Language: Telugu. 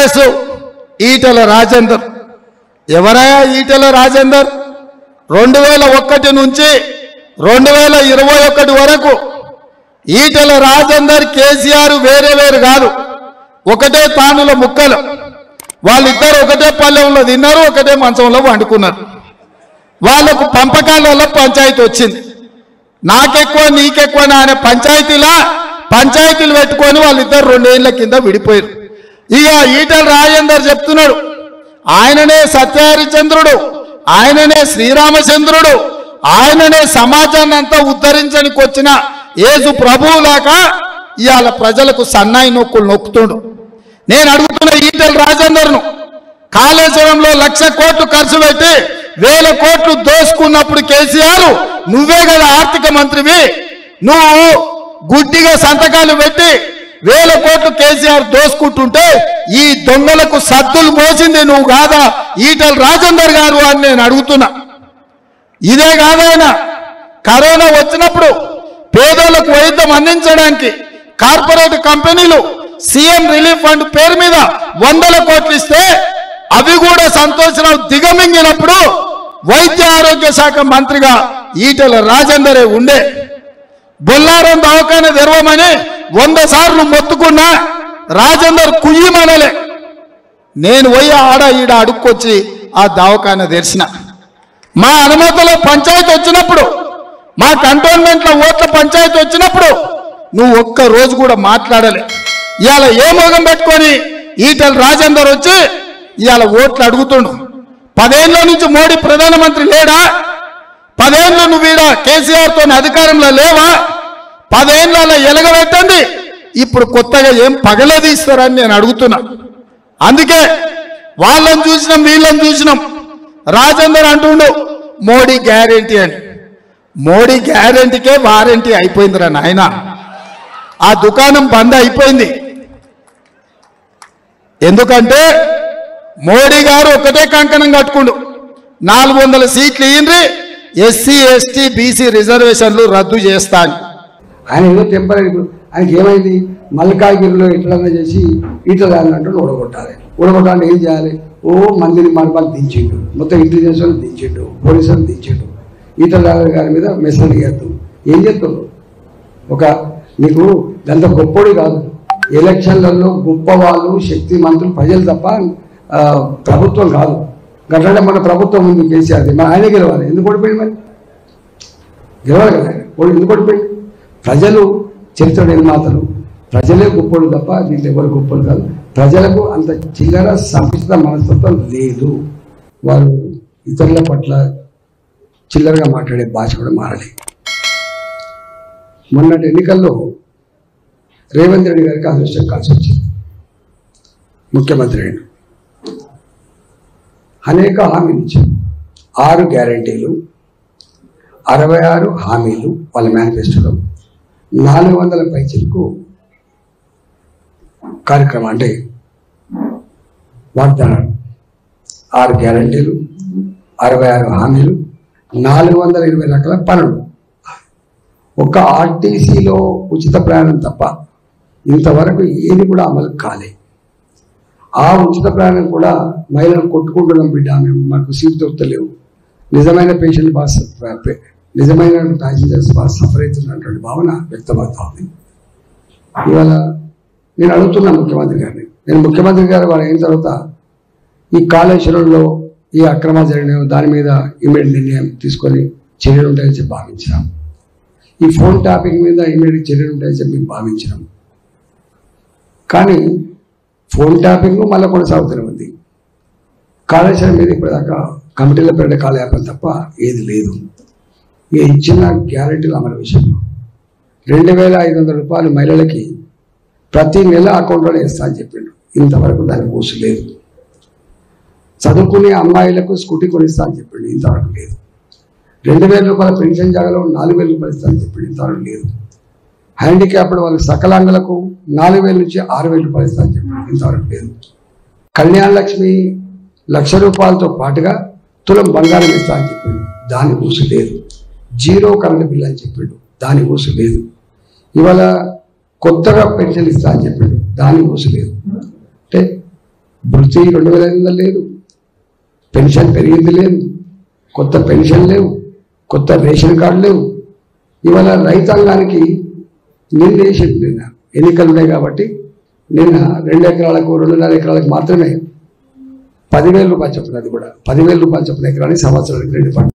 ఐఏఎస్ ఈటెల రాజేందర్. ఎవరయ్యా ఈటెల రాజేందర్? 2001 నుంచి 2021 వరకు ఈటెల రాజేందర్ కేసీఆర్ వేరే వేరు కాదు, ఒకటే తానుల ముక్కలు. వాళ్ళిద్దరు ఒకటే పల్లెంలో తిన్నారు, ఒకటే మంచంలో వండుకున్నారు. వాళ్లకు పంపకాలలో పంచాయతీ వచ్చింది. నాకెక్కువ నీకెక్కువ అనే పంచాయతీలు పెట్టుకొని వాళ్ళిద్దరు 2 ఏళ్ల కింద విడిపోయారు. ఇక ఈటెల రాజేందర్ చెప్తున్నాడు, ఆయననే సత్యహరిచంద్రుడు, ఆయననే శ్రీరామచంద్రుడు, ఆయననే సమాజాన్ని అంతా ఉద్ధరించడానికి వచ్చిన యేసు ప్రభువులాగా ఇవాళ ప్రజలకు సన్నాయి నొక్కులు నొక్కుతుండు. నేను అడుగుతున్న ఈటెల రాజేందర్ను, కాళేశ్వరంలో 1,00,000 కోట్లు ఖర్చు పెట్టి 1,000 కోట్లు దోసుకున్నప్పుడు కేసీఆర్ నువ్వే కదా ఆర్థిక మంత్రివి, నువ్వు గుడ్డిగా సంతకాలు పెట్టి 1,000 కోట్లు కేసీఆర్ దోసుకుంటుంటే ఈ దొంగలకు సద్దులు మోసింది నువ్వు కాదా ఈటెల రాజేందర్ గారు అని నేను అడుగుతున్నా. ఇదే కాదైన కరోనా వచ్చినప్పుడు పేదలకు వైద్యం అందించడానికి కార్పొరేట్ కంపెనీలు సీఎం రిలీఫ్ ఫండ్ పేరు మీద 100 కోట్లు ఇస్తే అవి కూడా సంతోషరావు దిగమింగినప్పుడు వైద్య ఆరోగ్య శాఖ మంత్రిగా ఈటెల రాజేందరే ఉండే. బొల్లారం దవాఖానా తెరవమని 100 సార్లు మొత్తుకున్నా రాజేందర్ కుయ్యమనలే. నేను పోయి ఆడ ఈడ అడుక్కొచ్చి ఆ దవాఖానా తెరిచిన. మా అనుమతిలో పంచాయతీ వచ్చినప్పుడు, మా కంటోన్మెంట్లో ఓట్ల పంచాయతీ వచ్చినప్పుడు నువ్వు ఒక్క రోజు కూడా మాట్లాడలే. ఇవాళ ఏ మోగం పెట్టుకొని ఈటెల రాజేందర్ వచ్చి ఇవాళ ఓట్లు అడుగుతుండు. 10 ఏళ్ల నుంచి మోడీ ప్రధానమంత్రి లేడా? 10 ఏళ్ళు నువ్వు ఈడ కేసీఆర్తో అధికారంలో లేవా? 10 ఏళ్ళ ఎలగబెట్టండి, ఇప్పుడు కొత్తగా ఏం పగలదీస్తారని నేను అడుగుతున్నా. అందుకే వాళ్ళని చూసినాం వీళ్ళని చూసినాం. రాజేందర్ అంటుండు మోడీ గ్యారెంటీ అని. మోడీ గ్యారెంటీకే వారంటీ అయిపోయిందిరా నాయన. ఆ దుకాణం బంద్ అయిపోయింది. ఎందుకంటే మోడీ గారు ఒకటే కంకణం కట్టుకుండు, 400 సీట్లు ఇయ్యండి, ఎస్సీ ఎస్టీ బీసీ రిజర్వేషన్లు రద్దు చేస్తాను. ఆయన ఏదో టెంపరీ. ఇప్పుడు ఆయనకి ఏమైంది, మల్కాగిరిలో ఎట్లన్నా చేసి ఈటెల అన్నట్టు ఓడగొట్టాలంటే ఏం చేయాలి? ఓ మందిని మార్పాలు దించిండు, మొత్తం ఇంటెలిజెన్స్ వాళ్ళు దించిండు, పోలీసులు దించిండు. ఈటెల గారి మీద మెసేజ్ చేద్దాం. ఏం చేస్తాడు? నీకు అంత గొప్పోడి కాదు. ఎలక్షన్లలో గొప్ప వాళ్ళు శక్తిమంతులు ప్రజలు తప్ప ప్రభుత్వం కాదు. గట్లంటే మన ప్రభుత్వం ఉంది కేసీఆర్ది, మన ఆయన గెలవాలి. ఎందుకు ఓడిపోయింది? మరి గెలవాలి కదా, ఎందుకు ఓడిపోయింది? ప్రజలు చరిత్ర నిర్మాతలు, ప్రజలే గొప్పలు తప్ప దీంట్లో ఎవరు గొప్పలు కాదు. ప్రజలకు అంత చిల్లర సంకుచిత మనస్తత్వం లేదు. వారు ఇతరుల పట్ల చిల్లరగా మాట్లాడే భాష కూడా మారలేదు. మొన్నటి ఎన్నికల్లో రేవంత్ రెడ్డి గారికి అదృష్టం కలిసి వచ్చింది. ముఖ్యమంత్రి అయిన అనేక హామీలు ఇచ్చారు. 6 గ్యారంటీలు, 66 హామీలు వాళ్ళ మేనిఫెస్టోలో, 400 పైచలకు కార్యక్రమం అంటే వాగ్దానాలు. 6 గ్యారంటీలు, 66 హామీలు, 420 రకాల పనులు. ఒక ఆర్టీసీలో ఉచిత ప్రయాణం తప్ప ఇంతవరకు ఏది కూడా అమలు కాలే. ఆ ఉచిత ప్రయాణం కూడా మహిళలు కొట్టుకుంటున్నాం బిడ్డ, మేము మాకు సీట్ దొరుకుతలేవు, నిజమైన పేషెంట్ బాగా నిజమైన ప్యాసింజర్స్ బాగా సఫర్ అవుతున్నటువంటి భావన వ్యక్తమవుతా ఉంది. ఇవాళ నేను అడుగుతున్నా ముఖ్యమంత్రి గారిని, నేను ముఖ్యమంత్రి గారు వాళ్ళు అయిన తర్వాత ఈ కాళేశ్వరంలో ఈ అక్రమాలు జరిగిన దాని మీద ఇమీడియట్ నిర్ణయం తీసుకొని చర్యలు ఉంటాయని చెప్పి భావించినాం. ఈ ఫోన్ ట్యాపింగ్ మీద ఇమీడియట్ చర్యలు ఉంటాయని చెప్పి మేము భావించినాం. కానీ ఫోన్ ట్యాపింగ్ మళ్ళీ కొనసాగుతూనే ఉంది. కాళేశ్వరం మీద ఇప్పటిదాకా కమిటీల పేరిట కాలయాపన తప్ప ఏది లేదు. ఇక ఇచ్చిన గ్యారెంటీలు అమలు విషయంలో 2,500 రూపాయలు మహిళలకి ప్రతి నెల అకౌంట్లోనే ఇస్తా అని చెప్పిండు. ఇంతవరకు దానికి ఊసు లేదు. చదువుకునే అమ్మాయిలకు స్కూటీ కొనిస్తా అని చెప్పిండు. ఇంతవరకు లేదు. 2,000 రూపాయల పెన్షన్ జాగాలో 4,000 రూపాయలు ఇస్తా అని చెప్పిండు. ఇంతవరకు లేదు. హ్యాండిక్యాప్డ్ వాళ్ళకి సకలాంగులకు 4,000 నుంచి 6,000 రూపాయలు ఇస్తా అని చెప్పిండు. ఇంతవరకు లేదు. కళ్యాణ లక్ష్మి 1,00,000 రూపాయలతో పాటుగా తులం బంగారం ఇస్తా అని చెప్పిండు. దాని ఊసు లేదు. 0 కరెంట్ బిల్ అని చెప్పిండు. దాని ఊసు లేదు. ఇవాళ కొత్తగా పెన్షన్ ఇస్తా అని చెప్పిండు. దాని ఊసు లేదు. అంటే వృత్తి 2500 లేదు, పెన్షన్ పెరిగింది లేదు, కొత్త పెన్షన్ లేవు, కొత్త రేషన్ కార్డు లేవు. ఇవాళ రైతాంగానికి నిర్ణయించింది నిన్న ఎన్నికలు ఉన్నాయి కాబట్టి నిన్న 2 ఎకరాలకు 2.5 ఎకరాలకు మాత్రమే 10,000 రూపాయలు చొప్పున, అది కూడా 10,000 రూపాయలు చొప్పున ఎకరానికి సంవత్సరానికి 2 పంటలు.